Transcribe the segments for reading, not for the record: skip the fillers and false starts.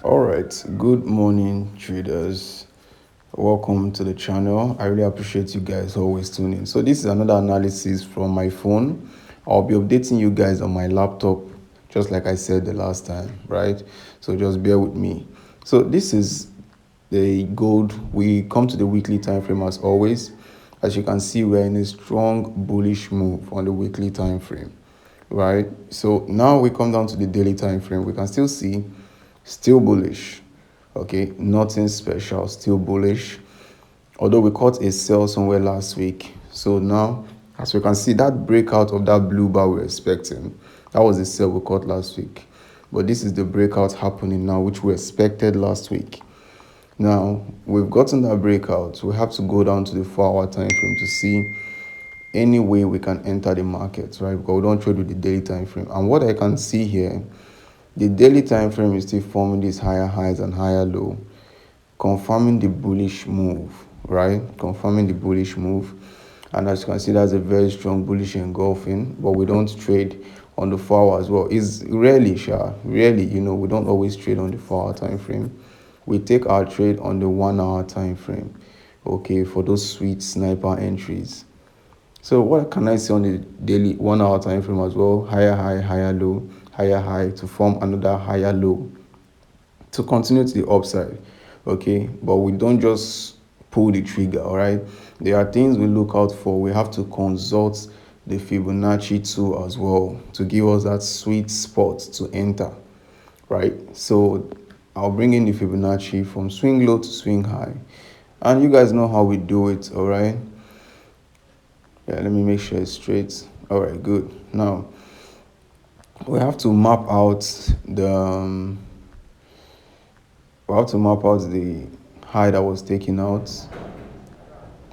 All right, good morning, traders. Welcome to the channel. I really appreciate you guys always tuning in. So this is another analysis from my phone. I'll be updating you guys on my laptop, just like I said the last time, right? So just bear with me. So this is the gold. We come to the weekly time frame as always. As you can see, we're in a strong bullish move on the weekly time frame, right? So now we come down to the daily time frame. We can still see still bullish. Okay, nothing special, still bullish, although we caught a sell somewhere last week. So now, as we can see, that breakout of that blue bar we're expecting, that was the sell we caught last week, but this is the breakout happening now, which we expected last week. Now we've gotten that breakout. We have to go down to the 4-hour time frame to see any way we can enter the market, right? Because we don't trade with the daily time frame. And what I can see here, the daily time frame is still forming these higher highs and higher low, confirming the bullish move, right? Confirming the bullish move. And as you can see, that's a very strong bullish engulfing, but we don't trade on the 4-hour as well. It's rarely, we don't always trade on the 4-hour time frame. We take our trade on the 1-hour time frame, okay, for those sweet sniper entries. So what can I see on the daily 1-hour time frame as well? Higher high, higher low, higher high to form another higher low to continue to the upside. Okay, but we don't just pull the trigger. All right, there are things we look out for. We have to consult the Fibonacci tool as well to give us that sweet spot to enter, right? So I'll bring in the Fibonacci from swing low to swing high, and you guys know how we do it. All right, yeah, let me make sure it's straight. All right, good. Now we have to map out the high that was taken out,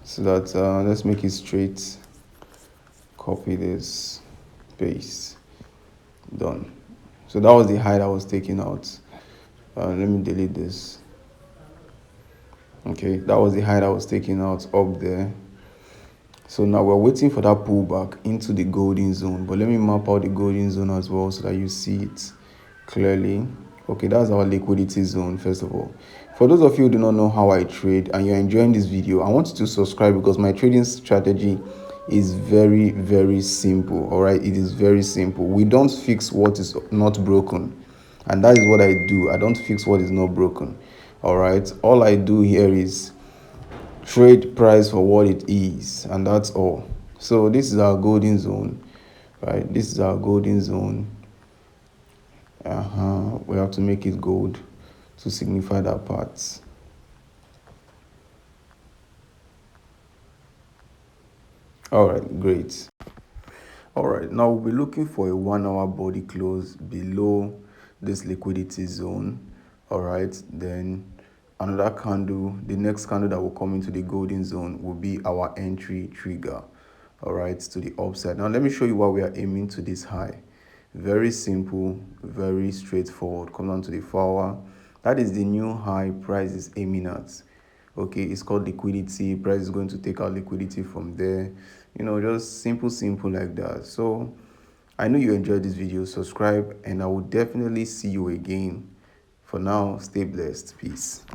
so that let's make it straight. Copy this, paste, done. So that was the high that was taken out. Let me delete this. Okay, that was the high that was taken out up there. So now we're waiting for that pullback into the golden zone, but let me map out the golden zone as well so that you see it clearly. Okay, that's our liquidity zone. First of all, for those of you who do not know how I trade and you're enjoying this video, I want you to subscribe because my trading strategy is very, very simple. All right, it is very simple. We don't fix what is not broken, and that is what I do. I don't fix what is not broken. All right, all I do here is trade price for what it is, and that's all. So this is our golden zone, right? This is our golden zone. We have to make it gold to signify that part. All right, great. All right, now we'll be looking for a 1-hour body close below this liquidity zone. All right, then another candle, the next candle that will come into the golden zone will be our entry trigger. All right, to the upside. Now let me show you why we are aiming to this high. Very simple, very straightforward. Come down to the 4-hour. That is the new high price is aiming at. Okay, it's called liquidity. Price is going to take out liquidity from there. Just simple like that. So I know you enjoyed this video. Subscribe, and I will definitely see you again. For now, stay blessed. Peace.